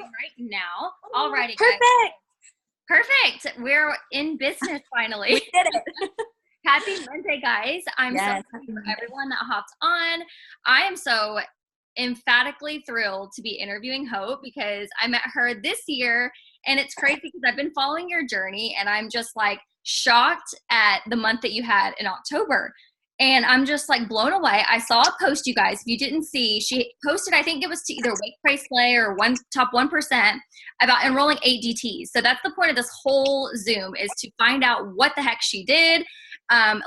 recording right now. Alrighty, guys. Perfect. Perfect. We're in business finally. We did it. Happy Monday, guys. I'm so happy for everyone that hopped on. I am so emphatically thrilled to be interviewing Hope because I met her this year, and it's crazy because I've been following your journey, and I'm just like shocked at the month that you had in October. And I'm just like blown away. I saw a post, you guys, if you didn't see, she posted, I think it was to either Wake Price Play or top 1% about enrolling 8 DTs. So that's the point of this whole Zoom, is to find out what the heck she did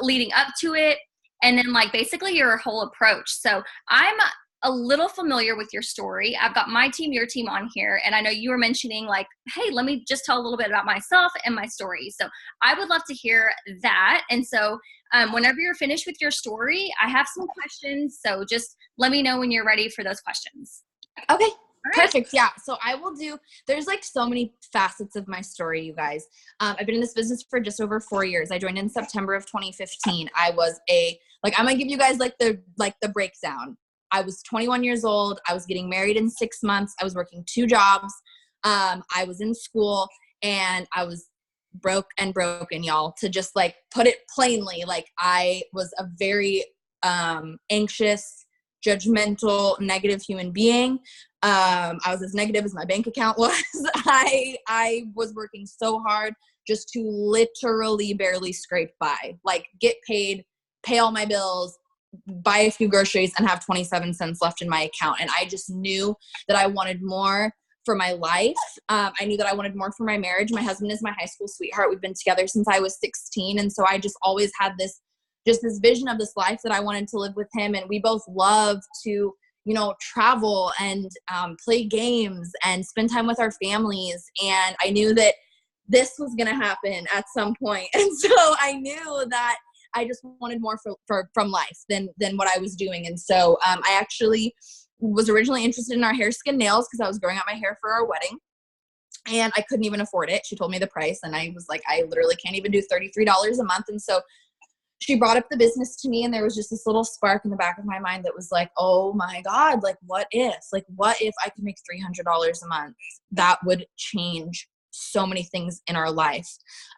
leading up to it. And then like basically your whole approach. So I'm a little familiar with your story. I've got my team, your team on here. And I know you were mentioning like, hey, let me just tell a little bit about myself and my story. So I would love to hear that. And so whenever you're finished with your story, I have some questions. So just let me know when you're ready for those questions. Okay. Perfect. Yeah. So I will there's like so many facets of my story, you guys. I've been in this business for just over 4 years. I joined in September of 2015. I was I'm going to give you guys like the breakdown. I was 21 years old. I was getting married in 6 months. I was working 2 jobs. I was in school, and I was broke and broken, y'all, to just like put it plainly. Like I was a very anxious, judgmental, negative human being. I was as negative as my bank account was. I was working so hard just to literally barely scrape by, like get paid, pay all my bills, buy a few groceries, and have 27 cents left in my account. And I just knew that I wanted more for my life. I knew that I wanted more for my marriage. My husband is my high school sweetheart. We've been together since I was 16. And so I just always had this vision of this life that I wanted to live with him. And we both love to, travel and play games and spend time with our families. And I knew that this was going to happen at some point. And so I knew that I just wanted more from life than what I was doing. And so I actually was originally interested in our hair, skin, nails, because I was growing out my hair for our wedding. And I couldn't even afford it. She told me the price, and I was like, I literally can't even do $33 a month. And so she brought up the business to me, and there was just this little spark in the back of my mind that was like, oh my God, like what if I could make $300 a month? That would change so many things in our life.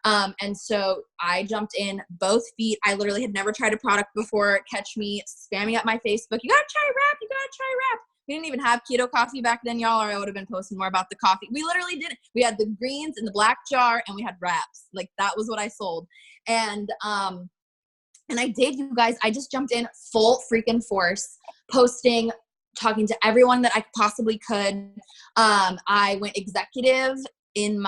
And so I jumped in both feet. I literally had never tried a product before. Catch me spamming up my Facebook. You gotta try wrap. You gotta try wrap. We didn't even have keto coffee back then, y'all, or I would have been posting more about the coffee. We literally didn't. We had the greens in the black jar, and we had wraps. Like that was what I sold. And I did, you guys. I just jumped in full freaking force, posting, talking to everyone that I possibly could. I went executive in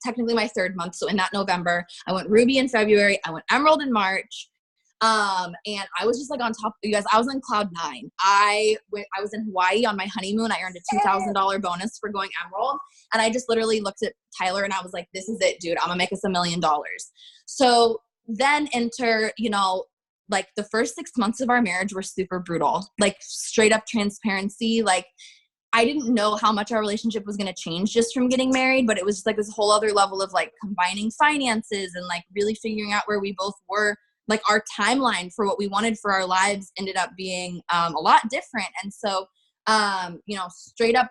technically my 3rd month. So in that November, I went Ruby in February. I went Emerald in March. And I was just like on top, you guys, I was on cloud 9. I was in Hawaii on my honeymoon. I earned a $2,000 bonus for going Emerald. And I just literally looked at Tyler and I was like, this is it, dude. I'm gonna make us $1 million. So then enter, like the first 6 months of our marriage were super brutal, like straight up transparency. Like I didn't know how much our relationship was going to change just from getting married, but it was just like this whole other level of like combining finances and like really figuring out where we both were. Like our timeline for what we wanted for our lives ended up being a lot different. And so, straight up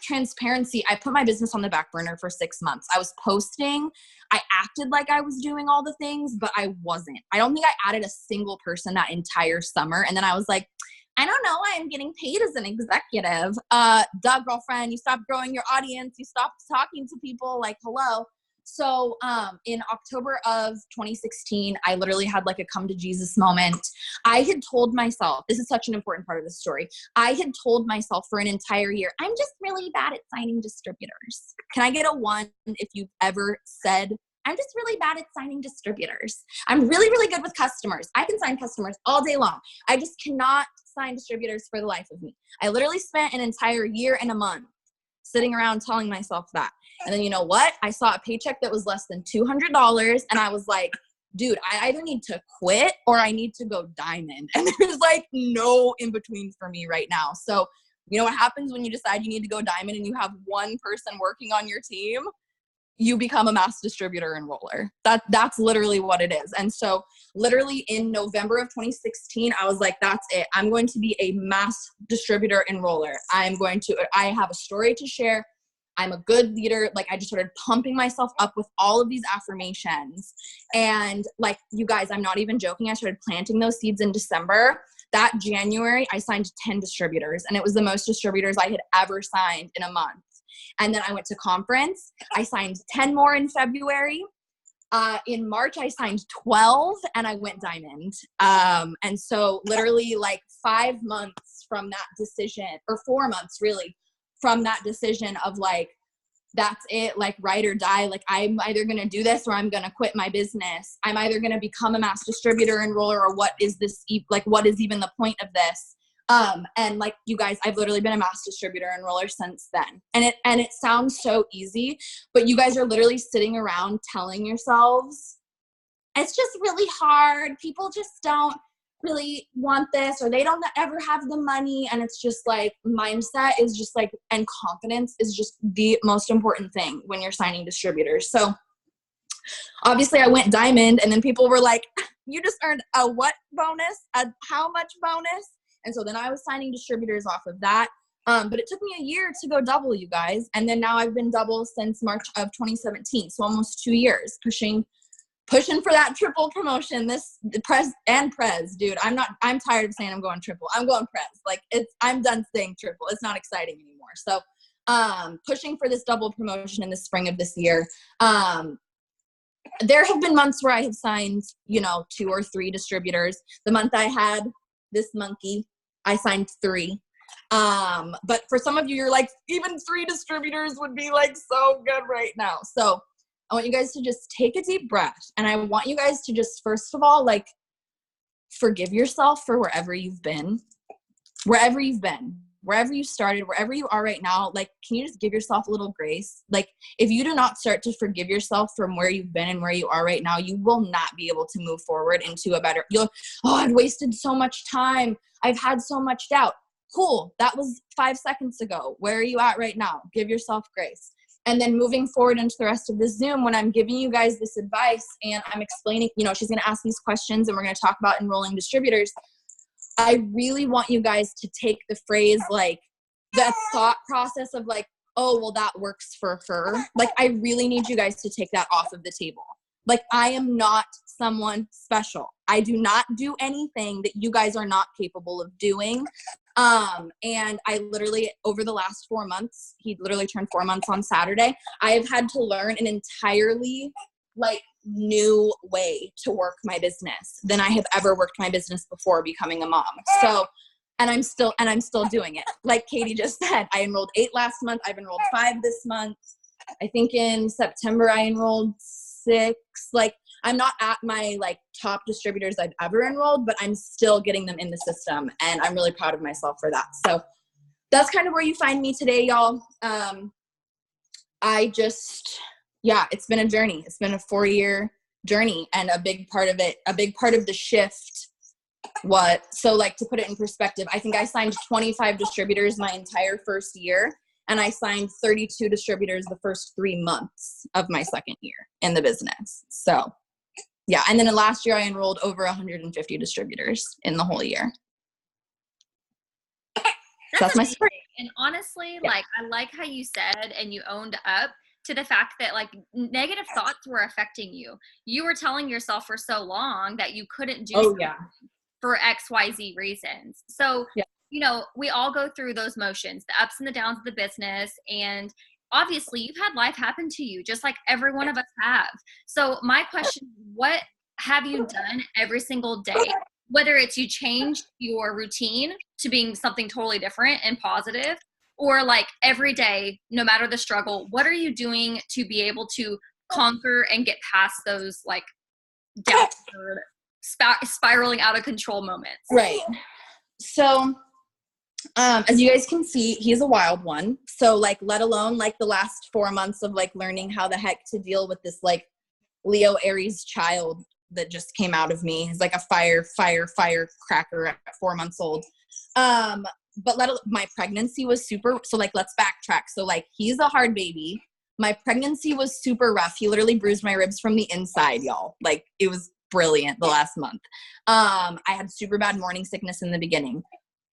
transparency, I put my business on the back burner for 6 months. I was posting. I acted like I was doing all the things, but I wasn't. I don't think I added a single person that entire summer. And then I was like, I don't know why I'm getting paid as an executive. Duh, girlfriend, you stopped growing your audience. You stopped talking to people, like, hello. So in October of 2016, I literally had like a come to Jesus moment. I had told myself, this is such an important part of the story. I had told myself for an entire year, I'm just really bad at signing distributors. Can I get a 1 if you've ever said, I'm just really bad at signing distributors. I'm really, really good with customers. I can sign customers all day long. I just cannot sign distributors for the life of me. I literally spent an entire year and a month sitting around telling myself that. And then you know what? I saw a paycheck that was less than $200, and I was like, dude, I either need to quit or I need to go diamond. And there's like no in between for me right now. So you know what happens when you decide you need to go diamond and you have one person working on your team? you become a mass distributor enroller. That's literally what it is. And so literally in November of 2016, I was like, that's it. I'm going to be a mass distributor enroller. I have a story to share. I'm a good leader. Like, I just started pumping myself up with all of these affirmations. And like, you guys, I'm not even joking. I started planting those seeds in December. That January, I signed 10 distributors, and it was the most distributors I had ever signed in a month. And then I went to conference. I signed 10 more in February. In March, I signed 12 and I went diamond. And so literally like 5 months from that decision, or 4 months really, from that decision of like, that's it, like ride or die. Like, I'm either going to do this or I'm going to quit my business. I'm either going to become a mass distributor enroller, or what is this, like, what is even the point of this? And like, you guys, I've literally been a mass distributor enroller since then. And it sounds so easy, but you guys are literally sitting around telling yourselves, it's just really hard. People just don't really want this, or they don't ever have the money. And it's just like, mindset is just like, and confidence is just the most important thing when you're signing distributors. So obviously I went diamond, and then people were like, you just earned a what bonus? A how much bonus? And so then I was signing distributors off of that. But it took me a year to go double, you guys. And then now I've been double since March of 2017. So almost 2 years pushing for that triple promotion. This prez, dude. I'm tired of saying I'm going triple. I'm going prez. Like, I'm done saying triple. It's not exciting anymore. So, pushing for this double promotion in the spring of this year. There have been months where I have signed, 2 or 3 distributors. The month I had this monkey, I signed 3. But for some of you, you're like, even 3 distributors would be like so good right now. So I want you guys to just take a deep breath. And I want you guys to just, first of all, like, forgive yourself for wherever you've been, wherever you started, wherever you are right now. Like, can you just give yourself a little grace? Like, if you do not start to forgive yourself from where you've been and where you are right now, you will not be able to move forward into a better, I've wasted so much time. I've had so much doubt. Cool. That was 5 seconds ago. Where are you at right now? Give yourself grace. And then moving forward into the rest of the Zoom, when I'm giving you guys this advice and I'm explaining, she's going to ask these questions and we're going to talk about enrolling distributors. I really want you guys to take the phrase, like, the thought process of like, oh, well, that works for her. Like, I really need you guys to take that off of the table. Like, I am not someone special. I do not do anything that you guys are not capable of doing. And I literally, over the last 4 months, he literally turned 4 months on Saturday, I have had to learn an entirely like new way to work my business than I have ever worked my business before becoming a mom. So, and I'm still doing it. Like Katie just said, I enrolled 8 last month. I've enrolled 5 this month. I think in September I enrolled 6. Like, I'm not at my like top distributors I've ever enrolled, but I'm still getting them in the system, and I'm really proud of myself for that. So that's kind of where you find me today, y'all. It's been a journey. It's been a 4-year journey, and a big part of the shift. So like, to put it in perspective, I think I signed 25 distributors my entire first year, and I signed 32 distributors the first 3 months of my second year in the business. So yeah. And then last year I enrolled over 150 distributors in the whole year. That's my story. And honestly, like, I like how you said, and you owned up to the fact that like negative thoughts were affecting you. You were telling yourself for so long that you couldn't do something for XYZ reasons. So, we all go through those motions, the ups and the downs of the business. And obviously you've had life happen to you, just like every one of us have. So my question, what have you done every single day? Whether it's you changed your routine to being something totally different and positive, or like every day, no matter the struggle, what are you doing to be able to conquer and get past those like downward spiraling out of control moments? Right. So, as you guys can see, he's a wild one. So like, let alone like the last 4 months of like learning how the heck to deal with this like Leo Aries child that just came out of me. He's like a firecracker at 4 months old. But my pregnancy was super, so like, let's backtrack. So like, he's a hard baby. My pregnancy was super rough. He literally bruised my ribs from the inside, y'all. Like, it was brilliant the last month. I had super bad morning sickness in the beginning.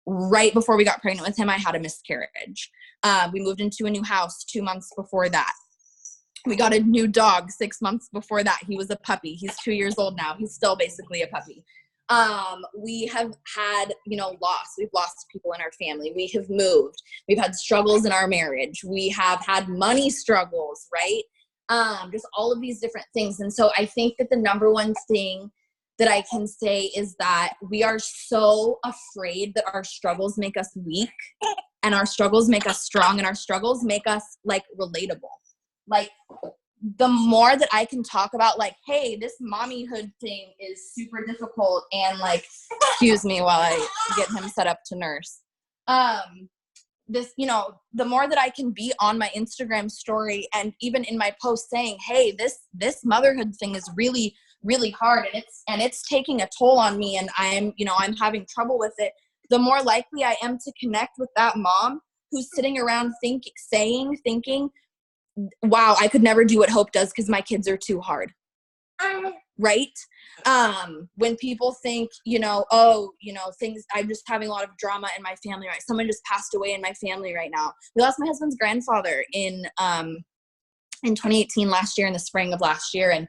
Right before we got pregnant with him, I had a miscarriage. We moved into a new house 2 months before that. We got a new dog 6 months before that. He was a puppy. He's 2 years old now. He's still basically a puppy. We have had, loss. We've lost people in our family. We have moved. We've had struggles in our marriage. We have had money struggles, right? Just all of these different things. And so I think that the number one thing that I can say is that we are so afraid that our struggles make us weak, and our struggles make us strong, and our struggles make us like relatable. Like, the more that I can talk about, like, hey, this mommyhood thing is super difficult, and like, excuse me while I get him set up to nurse. This, the more that I can be on my Instagram story and even in my post saying, hey, this motherhood thing is really, really hard, and it's taking a toll on me, and I'm having trouble with it, the more likely I am to connect with that mom who's sitting around thinking, wow, I could never do what Hope does because my kids are too hard. Right? When people think, things, I'm just having a lot of drama in my family, right? Someone just passed away in my family right now. We lost my husband's grandfather in 2018, last year, in the spring of last year. And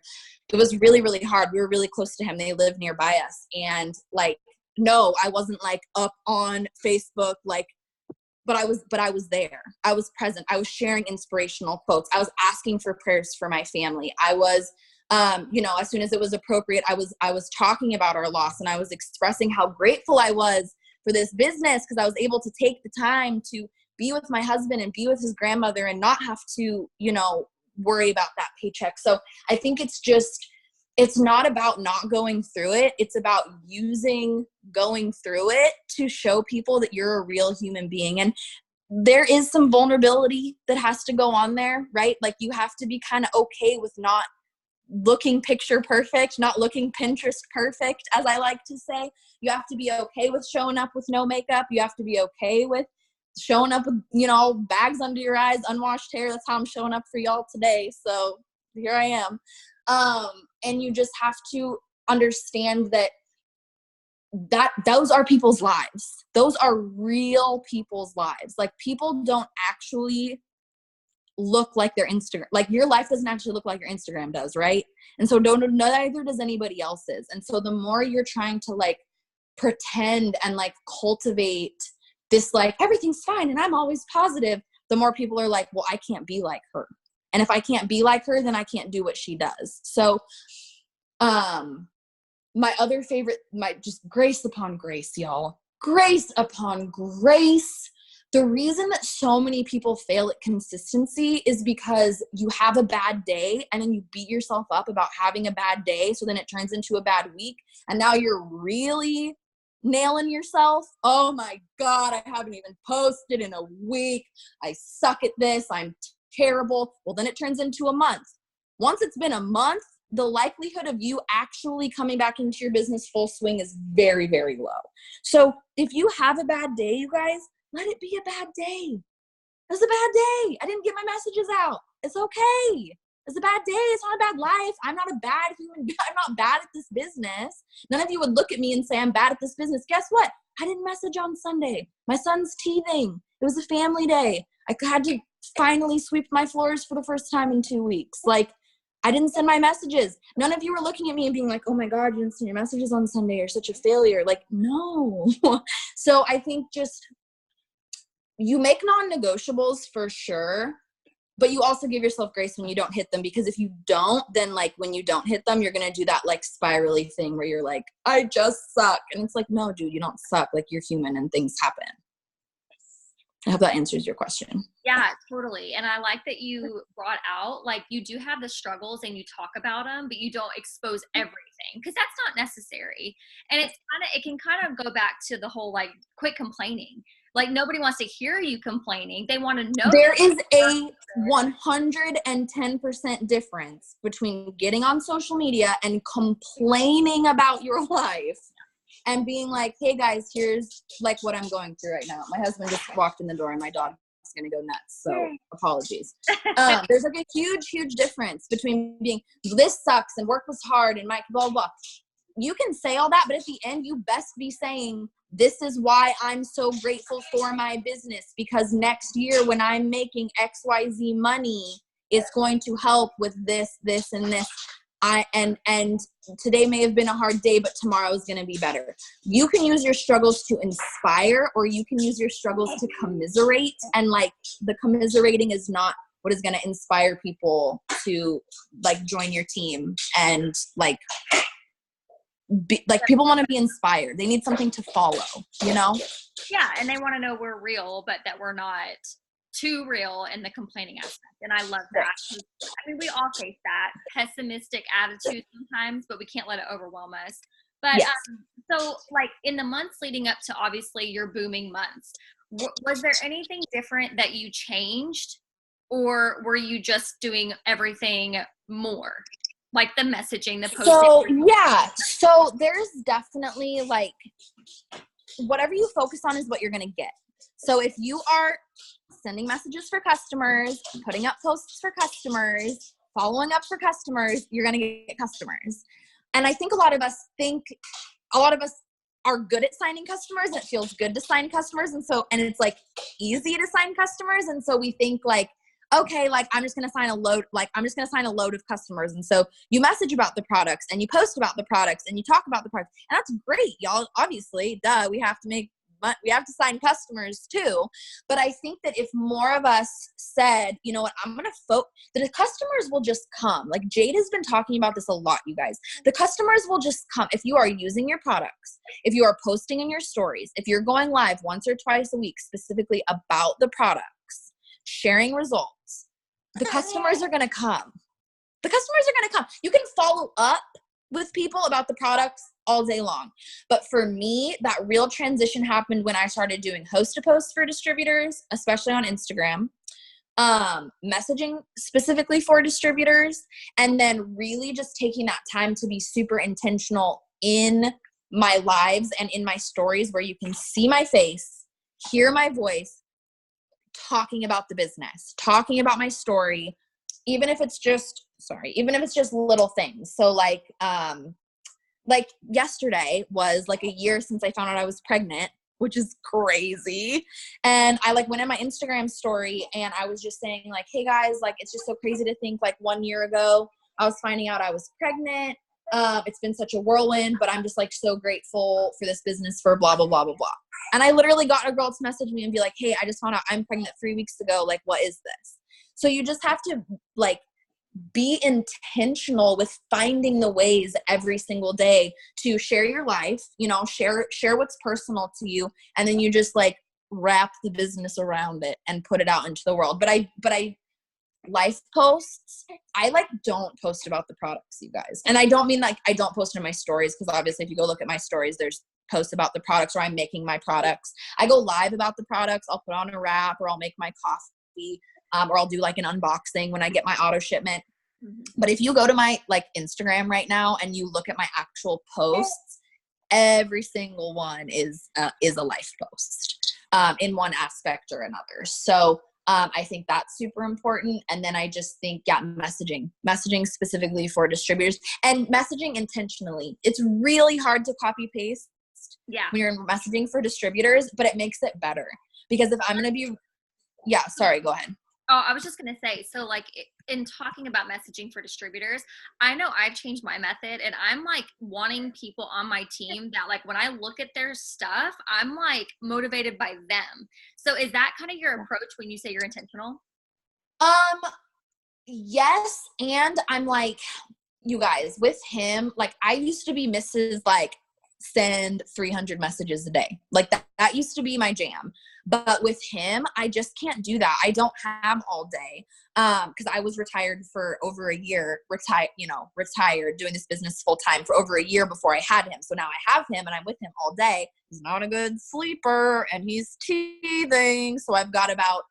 it was really, really hard. We were really close to him. They lived nearby us. And like, no, I wasn't like up on Facebook, like, but I was there. I was present. I was sharing inspirational quotes. I was asking for prayers for my family. I was, as soon as it was appropriate, I was talking about our loss, and I was expressing how grateful I was for this business because I was able to take the time to be with my husband and be with his grandmother and not have to, worry about that paycheck. So I think it's not about not going through it. It's about using going through it to show people that you're a real human being. And there is some vulnerability that has to go on there, right? Like, you have to be kind of okay with not looking picture perfect, not looking Pinterest perfect, as I like to say. You have to be okay with showing up with no makeup. You have to be okay with showing up with, bags under your eyes, unwashed hair. That's how I'm showing up for y'all today. So here I am. And you just have to understand that those are people's lives. Those are real people's lives. Like, people don't actually look like their Instagram. Like, your life doesn't actually look like your Instagram does, right? And so neither does anybody else's. And so the more you're trying to like pretend and like cultivate this, like, everything's fine and I'm always positive, the more people are like, well, I can't be like her. And if I can't be like her, then I can't do what she does. So, my other favorite, just grace upon grace, y'all. Grace upon grace. The reason that so many people fail at consistency is because you have a bad day and then you beat yourself up about having a bad day. So then it turns into a bad week. And now you're really nailing yourself. Oh my God, I haven't even posted in a week. I suck at this. I'm terrible. Well, then it turns into a month. Once it's been a month, the likelihood of you actually coming back into your business full swing is very, very low. So if you have a bad day, you guys, let it be a bad day. It's a bad day. I didn't get my messages out. It's okay. It's a bad day. It's not a bad life. I'm not a bad human. I'm not bad at this business. None of you would look at me and say I'm bad at this business. Guess what? I didn't message on Sunday. My son's teething. It was a family day. I had to finally sweep my floors for the first time in 2 weeks. Like, I didn't send my messages. None of you were looking at me and being like, oh my God, you didn't send your messages on Sunday. You're such a failure. Like, no. So I think just, you make non-negotiables for sure, but you also give yourself grace when you don't hit them, because if you don't, then like when you don't hit them, you're going to do that like spirally thing where you're like, I just suck. And it's like, no, dude, you don't suck. Like, you're human and things happen. I hope that answers your question. Yeah, totally. And I like that you brought out, like, you do have the struggles and you talk about them, but you don't expose everything, because that's not necessary. And it can kind of go back to the whole, like, quit complaining. Like, nobody wants to hear you complaining. They want to know. There is a 110% difference between getting on social media and complaining about your life and being like, hey guys, here's like what I'm going through right now. My husband just walked in the door and my dog's going to go nuts. So apologies. There's like a huge difference between being, this sucks and work was hard and blah, blah, blah. You can say all that, but at the end, you best be saying, this is why I'm so grateful for my business, because next year when I'm making XYZ money, it's going to help with this, this, and this. And today may have been a hard day, but tomorrow is going to be better. You can use your struggles to inspire, or you can use your struggles to commiserate. And like, the commiserating is not what is going to inspire people to like join your team and like, people want to be inspired. They need something to follow, you know? Yeah. And they want to know we're real, but that we're not too real in the complaining aspect. And I love that. I mean, we all face that pessimistic attitude sometimes, but we can't let it overwhelm us. But yes. So like in the months leading up to obviously your booming months, was there anything different that you changed, or were you just doing everything more? Like the messaging, the posting? So, yeah. So there's definitely like, whatever you focus on is what you're going to get. So if you are sending messages for customers, putting up posts for customers, following up for customers, you're going to get customers. And I think a lot of us are good at signing customers, and it feels good to sign customers. And it's like easy to sign customers. And so we think like, okay, like I'm just going to sign a load of customers. And so you message about the products and you post about the products and you talk about the products, and that's great, y'all. Obviously, we have to sign customers too. But I think that if more of us said, you know what, I'm going to the customers will just come. Like Jade has been talking about this a lot, you guys. The customers will just come. If you are using your products, if you are posting in your stories, if you're going live once or twice a week specifically about the products, sharing results, the customers are going to come. You can follow up with people about the products all day long. But for me, that real transition happened when I started doing host-to-post for distributors, especially on Instagram, messaging specifically for distributors, and then really just taking that time to be super intentional in my lives and in my stories, where you can see my face, hear my voice, talking about the business, talking about my story, even if it's just little things. So like yesterday was like a year since I found out I was pregnant, which is crazy. And I like went in my Instagram story and I was just saying like, hey guys, like, it's just so crazy to think like 1 year ago I was finding out I was pregnant. It's been such a whirlwind, but I'm just like so grateful for this business for blah, blah, blah, blah, blah. And I literally got a girl to message me and be like, hey, I just found out I'm pregnant 3 weeks ago. Like, what is this? So you just have to like be intentional with finding the ways every single day to share your life, you know, share what's personal to you. And then you just like wrap the business around it and put it out into the world. But I life posts, I like don't post about the products, you guys. And I don't mean like I don't post in my stories, because obviously if you go look at my stories, there's posts about the products, or I'm making my products. I go live about the products. I'll put on a wrap, or I'll make my coffee, or I'll do like an unboxing when I get my auto shipment. Mm-hmm. But if you go to my like Instagram right now and you look at my actual posts, every single one is a life post in one aspect or another. So I think that's super important. And then I just think, yeah, messaging specifically for distributors, and messaging intentionally. It's really hard to copy paste when you're messaging for distributors, but it makes it better. Because if I'm going to be, sorry, go ahead. Oh, I was just going to say, so like in talking about messaging for distributors, I know I've changed my method, and I'm like wanting people on my team that like when I look at their stuff, I'm like motivated by them. So is that kind of your approach when you say you're intentional? Yes. And I'm like, you guys, with him, like I used to be Mrs. like send 300 messages a day. Like that used to be my jam. But with him, I just can't do that. I don't have all day. Because I was retired for over a year, retired doing this business full time for over a year before I had him. So now I have him and I'm with him all day. He's not a good sleeper and he's teething. So I've got about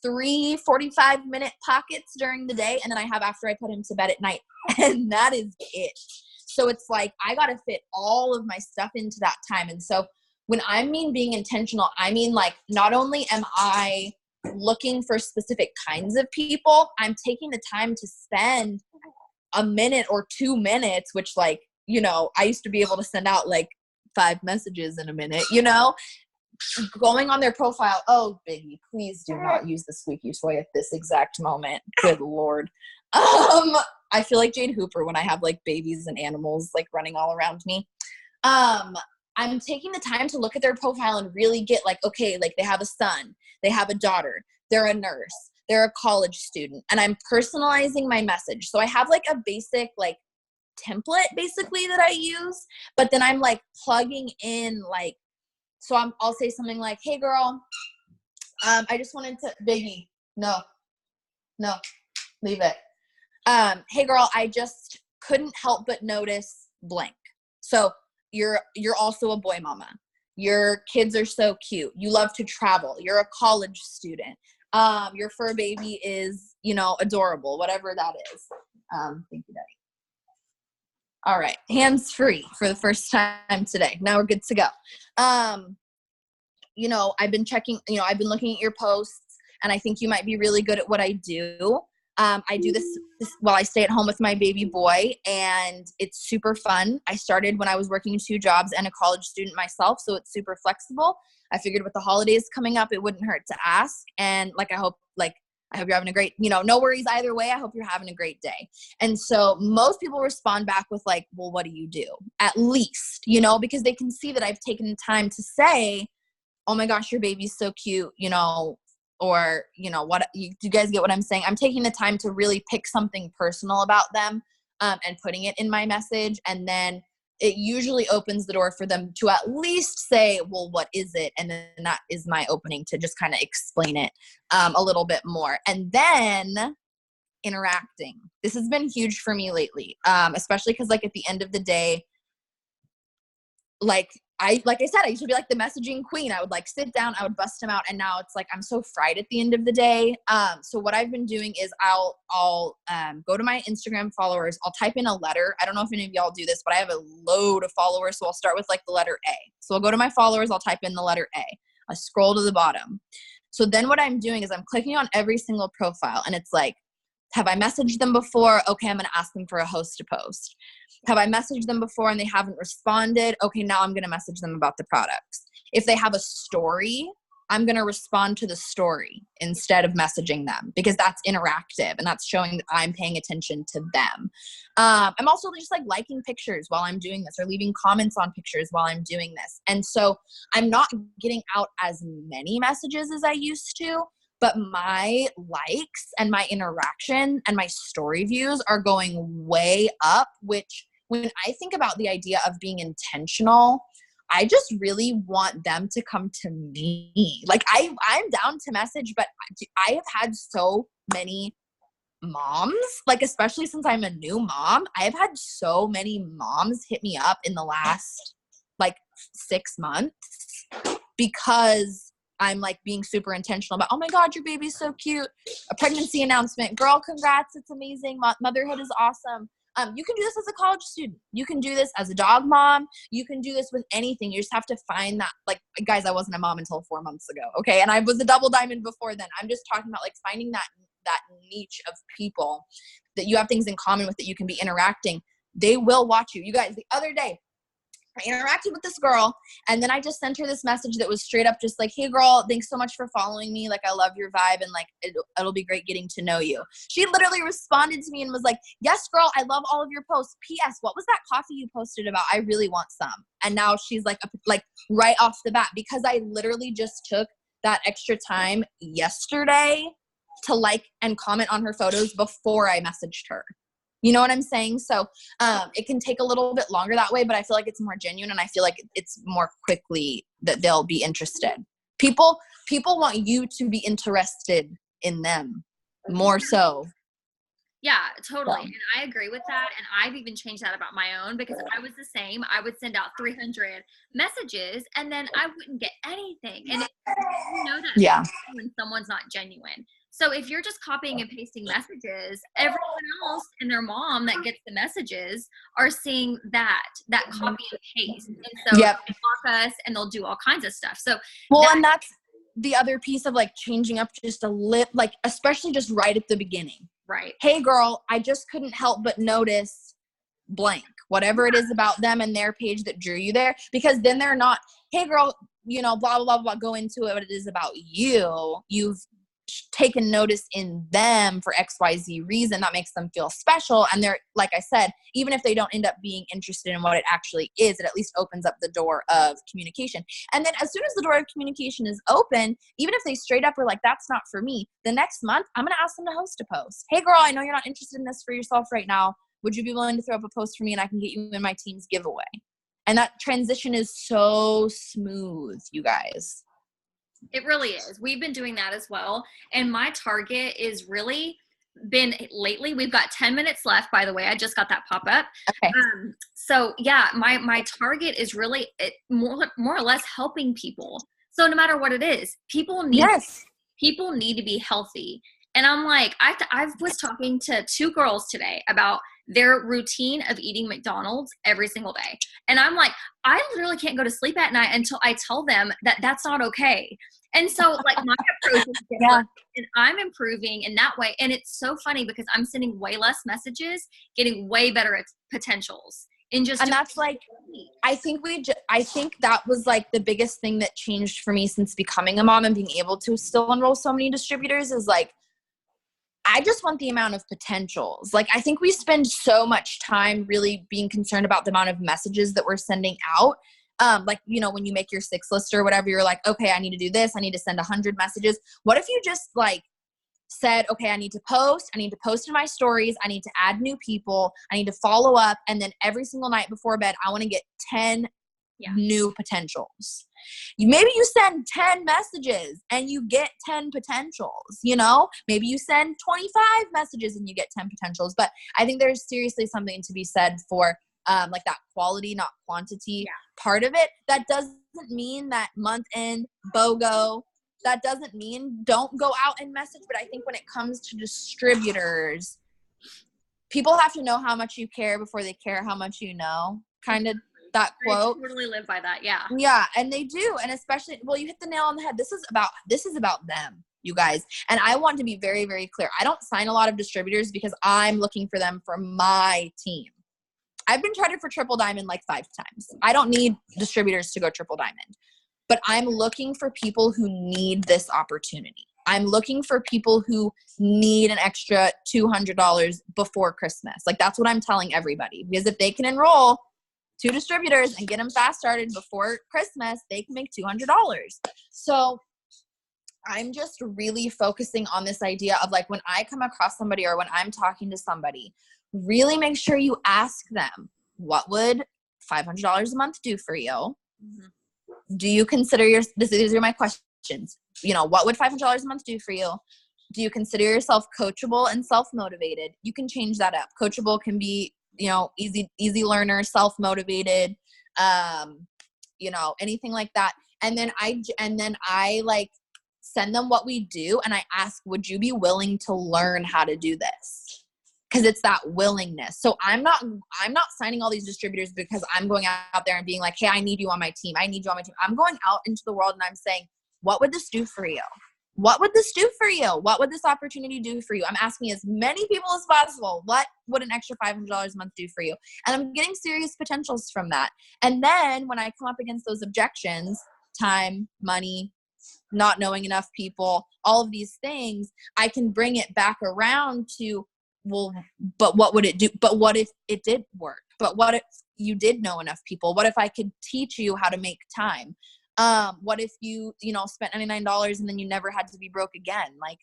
3 45-minute pockets during the day. And then I have after I put him to bed at night. And that is it. So it's like, I got to fit all of my stuff into that time. And so when I mean being intentional, I mean like, not only am I looking for specific kinds of people, I'm taking the time to spend a minute or 2 minutes, which like, you know, I used to be able to send out like 5 messages in a minute, you know, going on their profile. Oh, Biggie, please do not use the squeaky toy at this exact moment. Good Lord. I feel like Jade Hooper when I have like babies and animals like running all around me. I'm taking the time to look at their profile and really get like, okay, like they have a son, they have a daughter, they're a nurse, they're a college student, and I'm personalizing my message. So I have like a basic like template basically that I use, but then I'm like plugging in like, so I'll say something like, hey girl, I just wanted to, Biggie, no, leave it. Hey girl, I just couldn't help but notice blank. So you're also a boy mama. Your kids are so cute. You love to travel. You're a college student. Your fur baby is, you know, adorable, whatever that is. Thank you, Daddy. All right. Hands free for the first time today. Now we're good to go. You know, I've been checking, you know, I've been looking at your posts, and I think you might be really good at what I do. I do this while I stay at home with my baby boy, and it's super fun. I started when I was working 2 jobs and a college student myself, so it's super flexible. I figured with the holidays coming up, it wouldn't hurt to ask. And like, I hope you're having a great, you know, no worries either way. I hope you're having a great day. And so most people respond back with like, well, what do you do? At least, you know, because they can see that I've taken the time to say, oh my gosh, your baby's so cute, you know, or, you know, what you guys get what I'm saying? I'm taking the time to really pick something personal about them and putting it in my message. And then it usually opens the door for them to at least say, well, what is it? And then that is my opening to just kind of explain it a little bit more. And then interacting. This has been huge for me lately, especially because like at the end of the day, like I said, I used to be like the messaging queen. I would like sit down, I would bust them out. And now it's like, I'm so fried at the end of the day. So what I've been doing is I'll go to my Instagram followers. I'll type in a letter. I don't know if any of y'all do this, but I have a load of followers. So I'll start with like the letter A. So I'll go to my followers. I'll type in the letter A. I scroll to the bottom. So then what I'm doing is I'm clicking on every single profile, and it's like, have I messaged them before? Okay, I'm going to ask them for a host to post. Have I messaged them before and they haven't responded? Okay, now I'm going to message them about the products. If they have a story, I'm going to respond to the story instead of messaging them, because that's interactive and that's showing that I'm paying attention to them. I'm also just like liking pictures while I'm doing this, or leaving comments on pictures while I'm doing this. And so I'm not getting out as many messages as I used to, but my likes and my interaction and my story views are going way up, which when I think about the idea of being intentional, I just really want them to come to me. Like I'm down to message, but I have had so many moms, like especially since I'm a new mom, I've had so many moms hit me up in the last like 6 months because I'm like being super intentional about, oh my God, your baby's so cute. A pregnancy announcement. Girl, congrats. It's amazing. Motherhood is awesome. You can do this as a college student. You can do this as a dog mom. You can do this with anything. You just have to find that, like, guys, I wasn't a mom until 4 months ago. Okay. And I was a double diamond before then. I'm just talking about like finding that niche of people that you have things in common with, that you can be interacting. They will watch you. You guys, the other day, I interacted with this girl, and then I just sent her this message that was straight up just like, hey girl, thanks so much for following me. Like, I love your vibe, and like, it'll be great getting to know you. She literally responded to me and was like, yes, girl, I love all of your posts. P.S. What was that coffee you posted about? I really want some. And now she's like right off the bat, because I literally just took that extra time yesterday to like and comment on her photos before I messaged her. You know what I'm saying? So it can take a little bit longer that way, but I feel like it's more genuine, and I feel like it's more quickly that they'll be interested. People want you to be interested in them more so. Yeah, totally. And I agree with that. And I've even changed that about my own, because I was the same. I would send out 300 messages and then I wouldn't get anything. And you know that when someone's not genuine. So if you're just copying and pasting messages, everyone else and their mom that gets the messages are seeing that copy and paste. And so they'll block us and they'll do all kinds of stuff. So and the other piece of like changing up just a like, especially just right at the beginning. Right. Hey girl, I just couldn't help but notice blank, whatever it is about them and their page that drew you there, because then they're not, hey girl, you know, blah, blah, blah, blah, go into it, what it is about you. You've taken notice in them for XYZ reason that makes them feel special. And they're, like I said, even if they don't end up being interested in what it actually is, it at least opens up the door of communication. And then as soon as the door of communication is open, even if they straight up are like, that's not for me, the next month, I'm going to ask them to host a post. Hey girl, I know you're not interested in this for yourself right now. Would you be willing to throw up a post for me and I can get you in my team's giveaway? And that transition is so smooth, you guys. It really is. We've been doing that as well. And my target is really been lately, we've got 10 minutes left, by the way. I just got that pop up. Okay. So yeah, my target is really more or less helping people. So no matter what it is, people need to be healthy. And I'm like, I was talking to 2 girls today about their routine of eating McDonald's every single day. And I'm like, I literally can't go to sleep at night until I tell them that that's not okay. And so like my approach is different, and I'm improving in that way. And it's so funny because I'm sending way less messages, getting way better at potentials. And that's like, I think that was like the biggest thing that changed for me since becoming a mom and being able to still enroll so many distributors is like, I just want the amount of potentials. Like, I think we spend so much time really being concerned about the amount of messages that we're sending out. Like, you know, when you make your 6 list or whatever, you're like, okay, I need to do this. I need to send 100 messages. What if you just like said, okay, I need to post in my stories. I need to add new people. I need to follow up. And then every single night before bed, I want to get 10 new potentials. Maybe you send 10 messages and you get 10 potentials, you know, maybe you send 25 messages and you get 10 potentials. But I think there's seriously something to be said for like that quality, not quantity part of it. That doesn't mean that month end BOGO. That doesn't mean don't go out and message. But I think when it comes to distributors, people have to know how much you care before they care how much you know, kind of that quote. I totally live by that. Yeah. Yeah. And they do. And especially, well, you hit the nail on the head. This is about them, you guys. And I want to be very, very clear. I don't sign a lot of distributors because I'm looking for them for my team. I've been chartered for Triple Diamond like 5 times. I don't need distributors to go Triple Diamond, but I'm looking for people who need this opportunity. I'm looking for people who need an extra $200 before Christmas. Like, that's what I'm telling everybody, because if they can enroll 2 distributors and get them fast started before Christmas, they can make $200. So I'm just really focusing on this idea of like, when I come across somebody or when I'm talking to somebody, really make sure you ask them, what would $500 a month do for you? Mm-hmm. Do you consider these are my questions. You know, what would $500 a month do for you? Do you consider yourself coachable and self-motivated? You can change that up. Coachable can be, you know, easy learner, self-motivated, you know, anything like that. And then I like send them what we do. And I ask, would you be willing to learn how to do this? Because it's that willingness. So I'm not signing all these distributors because I'm going out there and being like, hey, I need you on my team. I need you on my team. I'm going out into the world and I'm saying, what would this do for you? What would this do for you? What would this opportunity do for you? I'm asking as many people as possible, what would an extra $500 a month do for you? And I'm getting serious potentials from that. And then when I come up against those objections, time, money, not knowing enough people, all of these things, I can bring it back around to, well, but what would it do? But what if it did work? But what if you did know enough people? What if I could teach you how to make time? What if you spent $99 and then you never had to be broke again? Like,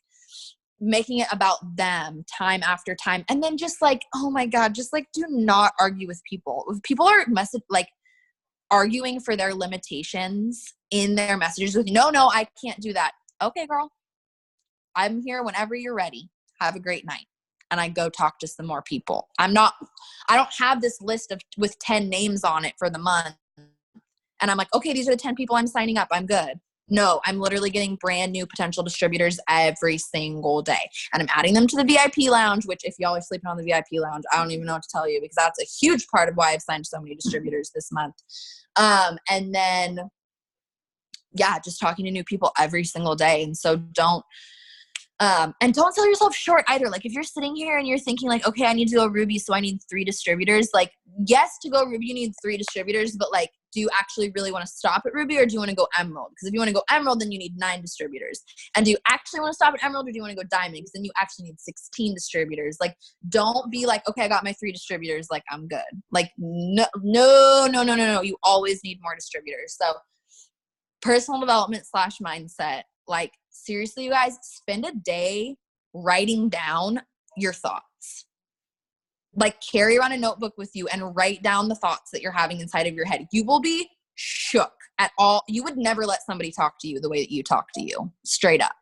making it about them time after time. And then just like, oh my God, just like, do not argue with people. If people are arguing for their limitations in their messages with, no, I can't do that. Okay, girl, I'm here whenever you're ready. Have a great night. And I go talk to some more people. I don't have this list with 10 names on it for the month. And I'm like, okay, these are the 10 people I'm signing up. I'm good. No, I'm literally getting brand new potential distributors every single day. And I'm adding them to the VIP lounge, which if y'all are sleeping on the VIP lounge, I don't even know what to tell you, because that's a huge part of why I've signed so many distributors this month. And then just talking to new people every single day. And so and don't sell yourself short either. Like if you're sitting here and you're thinking like, okay, I need to go Ruby, so I need 3 distributors. Like, yes, to go Ruby, you need 3 distributors, but like, do you actually really want to stop at Ruby, or do you want to go Emerald? Because if you want to go Emerald, then you need 9 distributors. And do you actually want to stop at Emerald, or do you want to go Diamond? Because then you actually need 16 distributors. Like, don't be like, okay, I got my 3 distributors, like I'm good. Like, no. You always need more distributors. So personal development / mindset. Like, seriously, you guys, spend a day writing down your thoughts. Like, carry around a notebook with you and write down the thoughts that you're having inside of your head. You will be shook at all. You would never let somebody talk to you the way that you talk to you, straight up.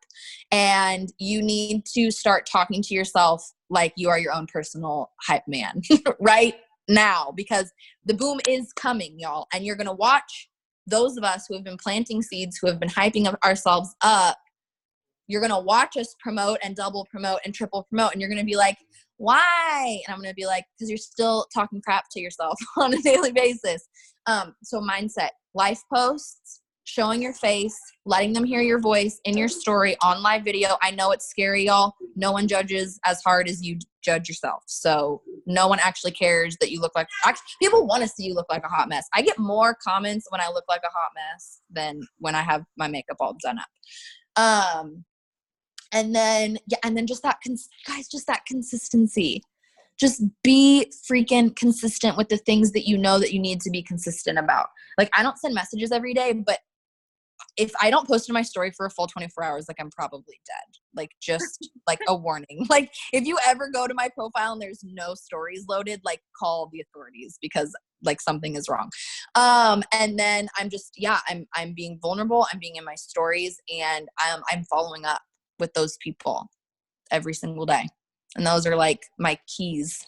And you need to start talking to yourself like you are your own personal hype man right now, because the boom is coming, y'all. And you're going to watch those of us who have been planting seeds, who have been hyping ourselves up. You're going to watch us promote and double promote and triple promote. And you're going to be like, why? And I'm going to be like, because you're still talking crap to yourself on a daily basis. So mindset, life posts, showing your face, letting them hear your voice in your story on live video. I know it's scary, y'all. No one judges as hard as you judge yourself. So no one actually cares that you look like, people want to see you look like a hot mess. I get more comments when I look like a hot mess than when I have my makeup all done up. And then just that, guys, just that consistency. Just be freaking consistent with the things that you know that you need to be consistent about. Like, I don't send messages every day, but if I don't post in my story for a full 24 hours, like, I'm probably dead. Like, just like a warning. Like, if you ever go to my profile and there's no stories loaded, like, call the authorities, because like something is wrong. And then I'm just, I'm being vulnerable. I'm being in my stories, and I'm following up with those people every single day. And those are like my keys.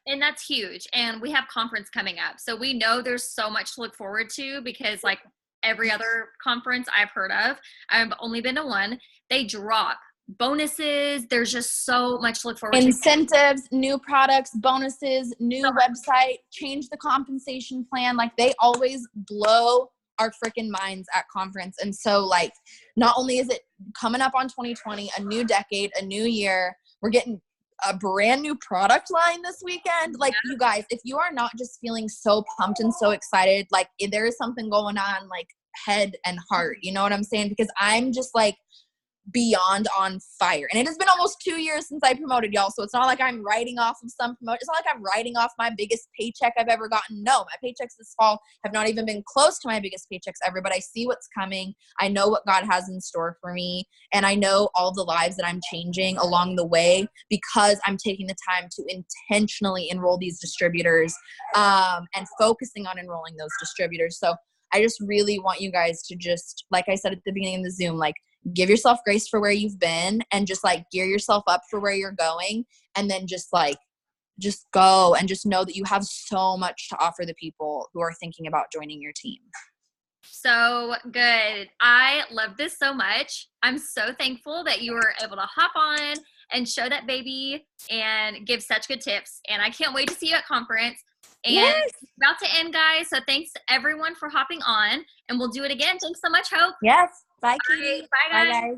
And that's huge. And we have conference coming up. So we know there's so much to look forward to, because like every other conference I've heard of, I've only been to one, they drop bonuses. There's just so much to look forward to. Incentives, new products, bonuses, new website, change the compensation plan. Like, they always blow our freaking minds at conference. And so like, not only is it coming up on 2020, a new decade, a new year, we're getting a brand new product line this weekend. Like, you guys, if you are not just feeling so pumped and so excited, like, there is something going on, like, head and heart, you know what I'm saying? Because I'm just like beyond on fire. And it has been almost 2 years since I promoted, y'all. So it's not like I'm writing off of some promote. It's not like I'm writing off my biggest paycheck I've ever gotten. No, my paychecks this fall have not even been close to my biggest paychecks ever, but I see what's coming. I know what God has in store for me. And I know all the lives that I'm changing along the way, because I'm taking the time to intentionally enroll these distributors, and focusing on enrolling those distributors. So I just really want you guys to just, like I said at the beginning of the Zoom, like, give yourself grace for where you've been, and just like gear yourself up for where you're going. And then just go, and just know that you have so much to offer the people who are thinking about joining your team. So good. I love this so much. I'm so thankful that you were able to hop on and show that baby and give such good tips. And I can't wait to see you at conference. And it's about to end, guys. So thanks everyone for hopping on, and we'll do it again. Thanks so much, Hope. Yes. Bye, Katie. Bye, guys. Bye, guys.